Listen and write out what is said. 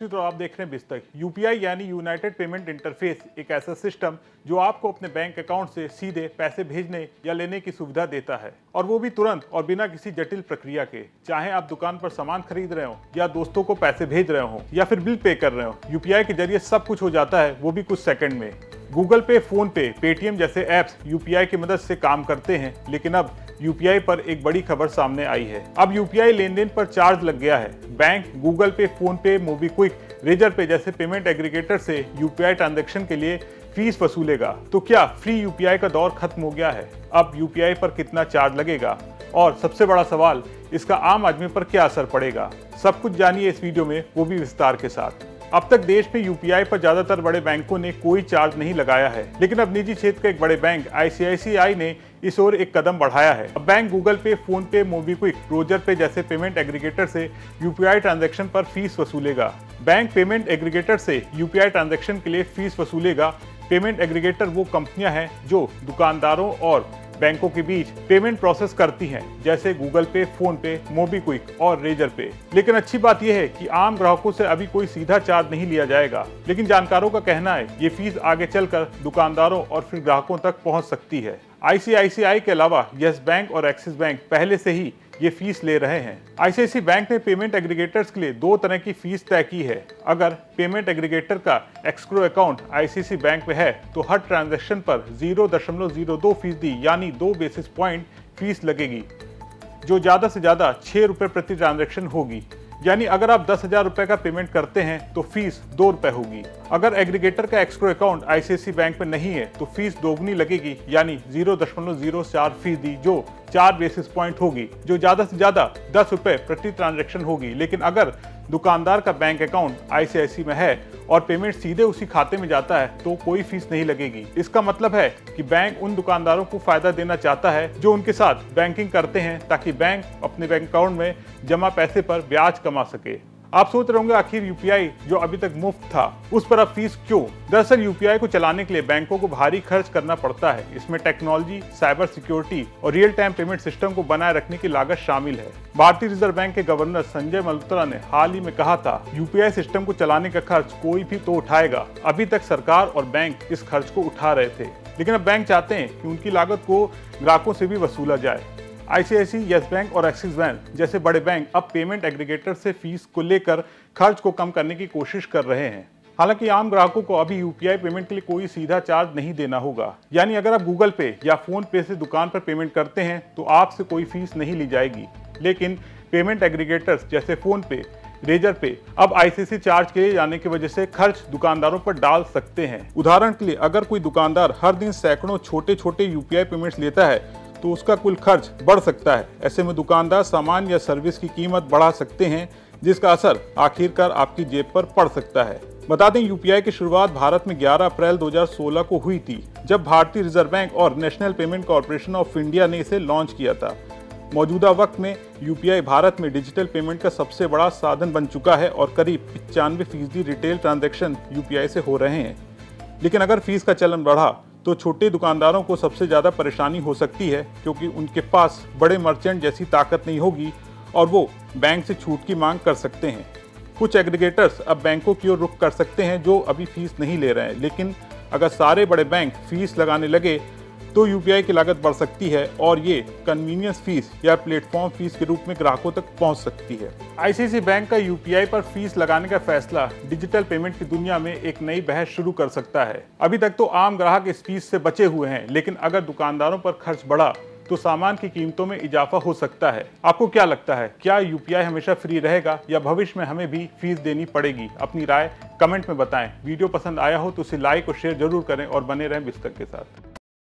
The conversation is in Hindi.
तो आप देख रहे हैं बिस्तक। यूपीआई यानी यूनाइटेड पेमेंट इंटरफेस एक ऐसा सिस्टम जो आपको अपने बैंक अकाउंट से सीधे पैसे भेजने या लेने की सुविधा देता है, और वो भी तुरंत और बिना किसी जटिल प्रक्रिया के। चाहे आप दुकान पर सामान खरीद रहे हो या दोस्तों को पैसे भेज रहे हो या फिर बिल पे कर रहे हो, यूपीआई के जरिए सब कुछ हो जाता है, वो भी कुछ सेकंड में। गूगल पे, फोन पे, पेटीएम जैसे ऐप्स यूपीआई की मदद से काम करते हैं, लेकिन अब यूपीआई पर एक बड़ी खबर सामने आई है। अब यूपीआई लेनदेन पर चार्ज लग गया है। बैंक गूगल पे, फोन पे, मोबीक्विक, रेजर पे जैसे पेमेंट एग्रीगेटर से यूपीआई ट्रांजैक्शन के लिए फीस वसूलेगा। तो क्या फ्री यूपीआई का दौर खत्म हो गया है? अब यूपीआई पर कितना चार्ज लगेगा, और सबसे बड़ा सवाल, इसका आम आदमी पर क्या असर पड़ेगा? सब कुछ जानिए इस वीडियो में, वो भी विस्तार के साथ। अब तक देश में यूपीआई पर ज्यादातर बड़े बैंकों ने कोई चार्ज नहीं लगाया है, लेकिन अब निजी क्षेत्र का एक बड़े बैंक आईसीआईसीआई ने इस ओर एक कदम बढ़ाया है। अब बैंक गूगल पे, फोन पे, मोबीक्विक, रोजर पे जैसे पेमेंट एग्रीगेटर से यूपीआई ट्रांजैक्शन पर फीस वसूलेगा। बैंक पेमेंट एग्रीगेटर से यूपीआई ट्रांजैक्शन के लिए फीस वसूलेगा। पेमेंट एग्रीगेटर वो कंपनियां हैं जो दुकानदारों और बैंकों के बीच पेमेंट प्रोसेस करती हैं, जैसे गूगल पे, फोन पे, मोबीक्विक और रेजर पे। लेकिन अच्छी बात यह है कि आम ग्राहकों से अभी कोई सीधा चार्ज नहीं लिया जाएगा, लेकिन जानकारों का कहना है ये फीस आगे चलकर दुकानदारों और फिर ग्राहकों तक पहुंच सकती है। आईसीआईसीआई के अलावा यस बैंक और एक्सिस बैंक पहले से ही ये फीस ले रहे हैं। आईसीआईसीआई बैंक ने पेमेंट एग्रीगेटर्स के लिए दो तरह की फीस तय की है। अगर पेमेंट एग्रीगेटर का एस्क्रो अकाउंट आईसीआईसीआई बैंक में है तो हर ट्रांजैक्शन पर 0.02% यानी 2 बेसिस पॉइंट फीस लगेगी, जो ज्यादा से ज्यादा 6 रुपए प्रति ट्रांजैक्शन होगी। यानी अगर आप 10,000 रुपए का पेमेंट करते हैं तो फीस 2 रुपए होगी। अगर एग्रीगेटर का एस्क्रो अकाउंट आईसीआईसीआई बैंक में नहीं है तो फीस दोगुनी लगेगी, यानी 0.04%, जो 4 बेसिस पॉइंट होगी, जो ज्यादा से ज्यादा 10 रुपए प्रति ट्रांजैक्शन होगी। लेकिन अगर दुकानदार का बैंक अकाउंट आईसीआईसीआई में है और पेमेंट सीधे उसी खाते में जाता है तो कोई फीस नहीं लगेगी। इसका मतलब है कि बैंक उन दुकानदारों को फायदा देना चाहता है जो उनके साथ बैंकिंग करते हैं, ताकि बैंक अपने बैंक अकाउंट में जमा पैसे पर ब्याज कमा सके। आप सोच रहे होंगे आखिर यूपीआई जो अभी तक मुफ्त था उस पर अब फीस क्यों? दरअसल यूपीआई को चलाने के लिए बैंकों को भारी खर्च करना पड़ता है। इसमें टेक्नोलॉजी, साइबर सिक्योरिटी और रियल टाइम पेमेंट सिस्टम को बनाए रखने की लागत शामिल है। भारतीय रिजर्व बैंक के गवर्नर संजय मल्होत्रा ने हाल ही में कहा था, यूपीआई सिस्टम को चलाने का खर्च कोई भी तो उठाएगा। अभी तक सरकार और बैंक इस खर्च को उठा रहे थे, लेकिन अब बैंक चाहते हैं कि उनकी लागत को ग्राहकों से भी वसूला जाए। आईसीआईसीआई, यस बैंक और एक्सिस बैंक जैसे बड़े बैंक अब पेमेंट एग्रीगेटर से फीस को लेकर खर्च को कम करने की कोशिश कर रहे हैं। हालांकि आम ग्राहकों को अभी यूपीआई पेमेंट के लिए कोई सीधा चार्ज नहीं देना होगा। यानी अगर आप गूगल पे या फोन पे से दुकान पर पेमेंट करते हैं तो आपसे कोई फीस नहीं ली जाएगी। लेकिन पेमेंट एग्रीगेटर्स जैसे फोन पे, रेजर पे अब आईसीआईसीआई चार्ज किए जाने की वजह से खर्च दुकानदारों पर डाल सकते हैं। उदाहरण के लिए, अगर कोई दुकानदार हर दिन सैकड़ों छोटे छोटे यूपीआई पेमेंट्स लेता है तो उसका कुल खर्च बढ़ सकता है। ऐसे में दुकानदार सामान या सर्विस की कीमत बढ़ा सकते हैं, जिसका असर आखिरकार आपकी जेब पर पड़ सकता है। बता दें, यूपीआई की शुरुआत भारत में 11 अप्रैल 2016 को हुई थी, जब भारतीय रिजर्व बैंक और national payment corporation of India ने इसे लॉन्च किया था। मौजूदा वक्त में यूपीआई भारत में डिजिटल पेमेंट का सबसे बड़ा साधन बन चुका है और करीब 95% रिटेल ट्रांजैक्शन यूपीआई से हो रहे हैं। लेकिन अगर फीस का चलन बढ़ा तो छोटे दुकानदारों को सबसे ज़्यादा परेशानी हो सकती है, क्योंकि उनके पास बड़े मर्चेंट जैसी ताकत नहीं होगी और वो बैंक से छूट की मांग कर सकते हैं। कुछ एग्रीगेटर्स अब बैंकों की ओर रुख कर सकते हैं जो अभी फीस नहीं ले रहे हैं, लेकिन अगर सारे बड़े बैंक फीस लगाने लगे तो यूपीआई की लागत बढ़ सकती है और ये कन्वीनियंस फीस या प्लेटफॉर्म फीस के रूप में ग्राहकों तक पहुंच सकती है। आईसीआईसीआई बैंक का यूपीआई पर फीस लगाने का फैसला डिजिटल पेमेंट की दुनिया में एक नई बहस शुरू कर सकता है। अभी तक तो आम ग्राहक इस फीस से बचे हुए हैं, लेकिन अगर दुकानदारों पर खर्च बढ़ा तो सामान की कीमतों में इजाफा हो सकता है। आपको क्या लगता है, क्या यूपीआई हमेशा फ्री रहेगा या भविष्य में हमें भी फीस देनी पड़ेगी? अपनी राय कमेंट में बताएं। वीडियो पसंद आया हो तो उसे लाइक और शेयर जरूर करें और बने रहें बिस्तक के साथ।